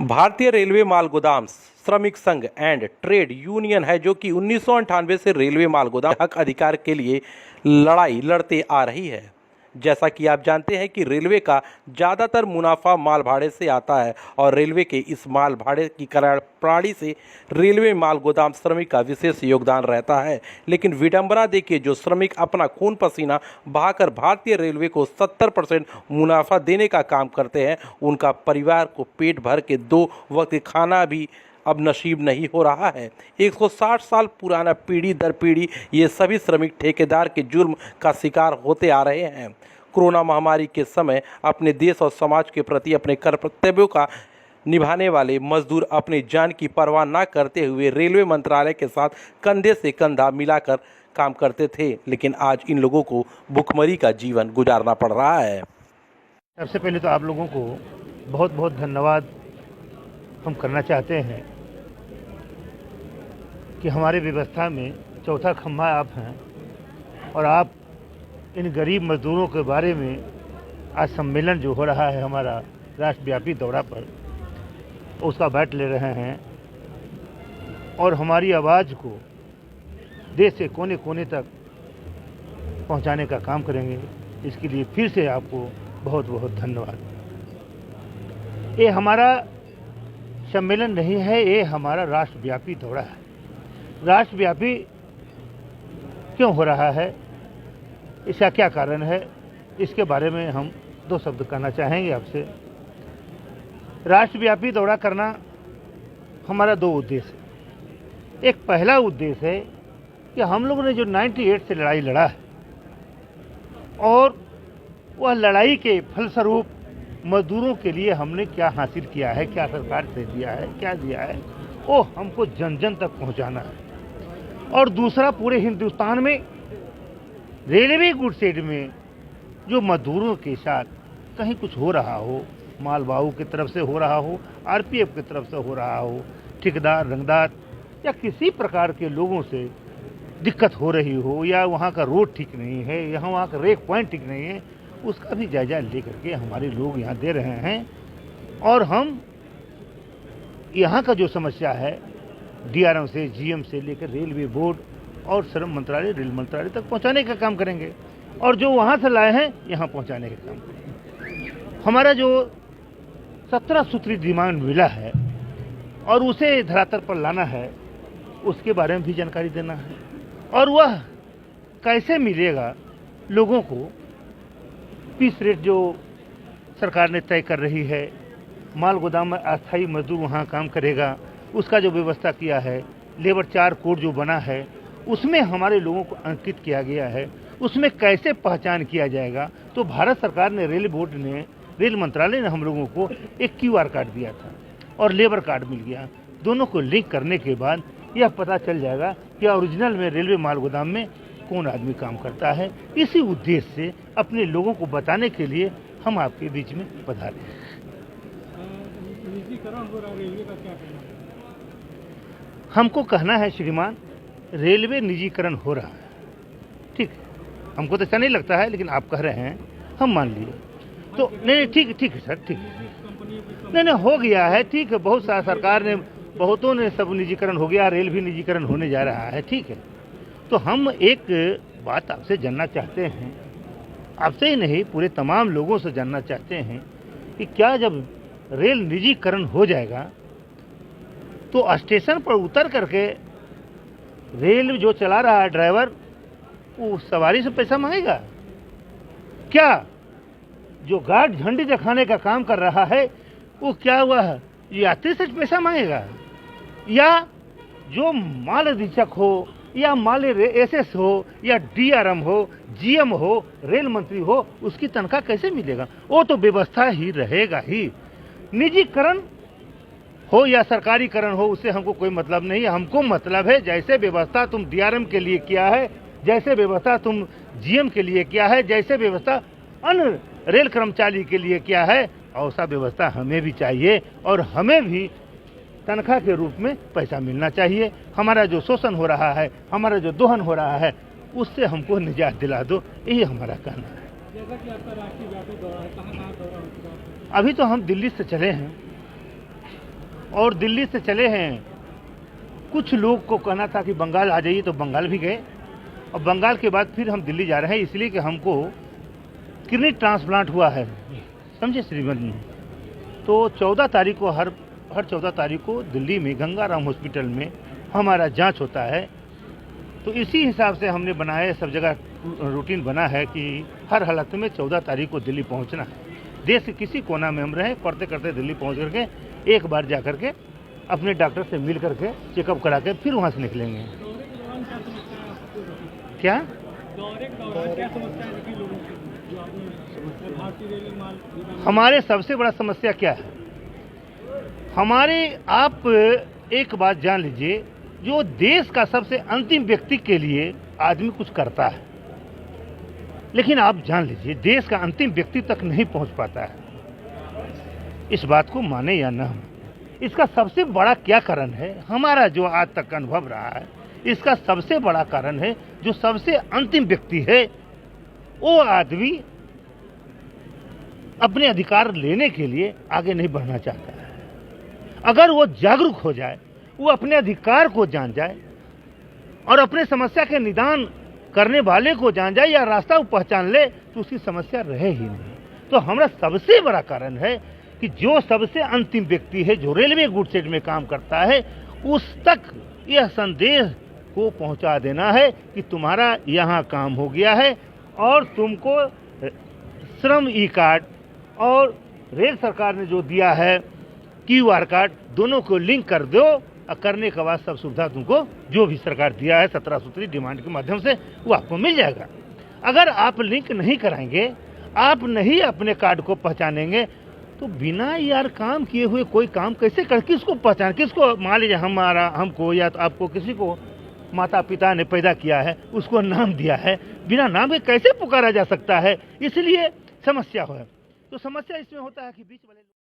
भारतीय रेलवे माल गोदाम श्रमिक संघ एंड ट्रेड यूनियन है जो कि 1998 से रेलवे माल गोदाम हक अधिकार के लिए लड़ाई लड़ते आ रही है। जैसा कि आप जानते हैं कि रेलवे का ज़्यादातर मुनाफा माल भाड़े से आता है और रेलवे के इस माल भाड़े की प्रणाली से रेलवे माल गोदाम श्रमिक का विशेष योगदान रहता है। लेकिन विडंबना देखिए, जो श्रमिक अपना खून पसीना बहाकर भारतीय रेलवे को 70% मुनाफा देने का काम करते हैं, उनका परिवार को पेट भर के 2 वक्त खाना भी अब नसीब नहीं हो रहा है। 160 साल पुराना पीढ़ी दर पीढ़ी ये सभी श्रमिक ठेकेदार के जुर्म का शिकार होते आ रहे हैं। कोरोना महामारी के समय अपने देश और समाज के प्रति अपने कर्तव्यों का निभाने वाले मजदूर अपनी जान की परवाह न करते हुए रेलवे मंत्रालय के साथ कंधे से कंधा मिलाकर काम करते थे, लेकिन आज इन लोगों को भुखमरी का जीवन गुजारना पड़ रहा है। सबसे पहले तो आप लोगों को बहुत बहुत धन्यवाद हम करना चाहते हैं कि हमारे व्यवस्था में चौथा खंभा आप हैं और आप इन गरीब मजदूरों के बारे में आज सम्मेलन जो हो रहा है हमारा राष्ट्रव्यापी दौरा पर, उसका बैठ ले रहे हैं और हमारी आवाज़ को देश के कोने कोने तक पहुंचाने का काम करेंगे। इसके लिए फिर से आपको बहुत बहुत धन्यवाद। ये हमारा सम्मेलन नहीं है, ये हमारा राष्ट्रव्यापी दौरा है। राष्ट्रव्यापी क्यों हो रहा है, इसका क्या कारण है, इसके बारे में हम 2 शब्द कहना चाहेंगे आपसे। राष्ट्रव्यापी दौरा करना हमारा 2 उद्देश्य है। एक पहला उद्देश्य है कि हम लोगों ने जो 98 से लड़ाई लड़ा है और वह लड़ाई के फलस्वरूप मजदूरों के लिए हमने क्या हासिल किया है, क्या सरकार से दिया है, क्या दिया है, वो हमको जन जन तक पहुंचाना है। और दूसरा, पूरे हिंदुस्तान में रेलवे गुड शेड में जो मजदूरों के साथ कहीं कुछ हो रहा हो, मालवाहू की तरफ से हो रहा हो, आरपीएफ की तरफ से हो रहा हो, ठेकेदार रंगदार या किसी प्रकार के लोगों से दिक्कत हो रही हो, या वहाँ का रोड ठीक नहीं है, यहाँ वहाँ का रेक पॉइंट ठीक नहीं है, उसका भी जायजा लेकर के हमारे लोग यहाँ दे रहे हैं। और हम यहाँ का जो समस्या है डीआरएम से, जीएम से लेकर रेलवे बोर्ड और श्रम मंत्रालय, रेल मंत्रालय तक पहुँचाने का काम करेंगे और जो वहाँ से लाए हैं यहाँ पहुँचाने का काम करेंगे। हमारा जो 17 सूत्री डिमांड मिला है और उसे धरातल पर लाना है, उसके बारे में भी जानकारी देना है और वह कैसे मिलेगा लोगों को। पीस रेट जो सरकार ने तय कर रही है, माल गोदाम में अस्थायी मजदूर वहाँ काम करेगा, उसका जो व्यवस्था किया है, लेबर 4 कोड जो बना है उसमें हमारे लोगों को अंकित किया गया है, उसमें कैसे पहचान किया जाएगा। तो भारत सरकार ने, रेल बोर्ड ने, रेल मंत्रालय ने हम लोगों को एक QR कार्ड दिया था और लेबर कार्ड मिल गया। दोनों को लिंक करने के बाद यह पता चल जाएगा कि ओरिजिनल में रेलवे माल गोदाम में कौन आदमी काम करता है। इसी उद्देश्य से अपने लोगों को बताने के लिए हम आपके बीच में पधारे हैं। निजीकरण हो रहा है, रेलवे का क्या कहना है? हमको कहना है श्रीमान, रेलवे निजीकरण हो रहा है, ठीक है। हमको तो अच्छा नहीं लगता है, लेकिन आप कह रहे हैं, हम मान लिए तो नहीं, ठीक है सर, ठीक है। नहीं हो गया है, ठीक है। बहुत सारा सरकार ने, बहुतों ने सब निजीकरण हो गया, रेल भी निजीकरण होने जा रहा है, ठीक है। तो हम एक बात आपसे जानना चाहते हैं, आपसे ही नहीं पूरे तमाम लोगों से जानना चाहते हैं कि क्या जब रेल निजीकरण हो जाएगा तो स्टेशन पर उतर करके रेल जो चला रहा है ड्राइवर, वो सवारी से पैसा मांगेगा क्या? जो गार्ड झंडी दिखाने का काम कर रहा है वो क्या वह यात्री से पैसा मांगेगा? या जो माल अधीक्षक हो या माल एसएस हो या डीआरएम हो, जीएम हो, रेल मंत्री हो, उसकी तनख्वाह कैसे मिलेगा? वो तो व्यवस्था ही रहेगा ही। निजीकरण हो या सरकारीकरण हो, उससे हमको कोई मतलब नहीं है। हमको मतलब है जैसे व्यवस्था तुम डीआरएम के लिए किया है, जैसे व्यवस्था तुम जीएम के लिए किया है, जैसे व्यवस्था अन्य रेल कर्मचारी के लिए किया है, ऐसा व्यवस्था हमें भी चाहिए और हमें भी तनख्वाह के रूप में पैसा मिलना चाहिए। हमारा जो शोषण हो रहा है, हमारा जो दोहन हो रहा है, उससे हमको निजात दिला दो, यही हमारा कहना है। जैसा कि आपका राष्ट्रव्यापी दौरा है, कहाँ दौरा हो चुका है? अभी तो हम दिल्ली से चले हैं और दिल्ली से चले हैं। कुछ लोग को कहना था कि बंगाल आ जाइए, तो बंगाल भी गए, और बंगाल के बाद फिर हम दिल्ली जा रहे हैं, इसलिए कि हमको किडनी ट्रांसप्लांट हुआ है, समझे श्रीमती। तो 14 तारीख को हर 14 तारीख को दिल्ली में गंगाराम हॉस्पिटल में हमारा जांच होता है। तो इसी हिसाब से हमने बनाया, सब जगह रूटीन बना है कि हर हालत में 14 तारीख को दिल्ली पहुंचना है। देश के किसी कोना में हम रहें, करते करते दिल्ली पहुंच करके एक बार जा करके अपने डॉक्टर से मिल करके चेकअप करा के फिर वहाँ से निकलेंगे। क्या हमारे सबसे बड़ा समस्या क्या है? हमारे, आप एक बात जान लीजिए, जो देश का सबसे अंतिम व्यक्ति के लिए आदमी कुछ करता है, लेकिन आप जान लीजिए देश का अंतिम व्यक्ति तक नहीं पहुंच पाता है। इस बात को माने या न, इसका सबसे बड़ा क्या कारण है? हमारा जो आज तक का अनुभव रहा है, इसका सबसे बड़ा कारण है जो सबसे अंतिम व्यक्ति है वो आदमी अपने अधिकार लेने के लिए आगे नहीं बढ़ना चाहता है। अगर वो जागरूक हो जाए, वो अपने अधिकार को जान जाए और अपने समस्या के निदान करने वाले को जान जाए या रास्ता वो पहचान ले, तो उसकी समस्या रहे ही नहीं। तो हमारा सबसे बड़ा कारण है कि जो सबसे अंतिम व्यक्ति है, जो रेलवे गुड सेट में काम करता है, उस तक यह संदेश को पहुंचा देना है कि तुम्हारा यहाँ काम हो गया है और तुमको श्रम ई कार्ड और रेल सरकार ने जो दिया है QR कार्ड, दोनों को लिंक कर दो, और करने के बाद सब सुविधा तुमको जो भी सरकार दिया है 17 सूत्री डिमांड के माध्यम से वो आपको मिल जाएगा। अगर आप लिंक नहीं कराएंगे, आप नहीं अपने कार्ड को पहचानेंगे, तो बिना यार काम किए हुए कोई काम कैसे कर, किसको पहचान, किसको, मान लीजिए हमको या तो आपको किसी को माता पिता ने पैदा किया है, उसको नाम दिया है, बिना नाम के कैसे पुकारा जा सकता है? इसलिए समस्या है। तो समस्या इसमें होता है कि बीच वाले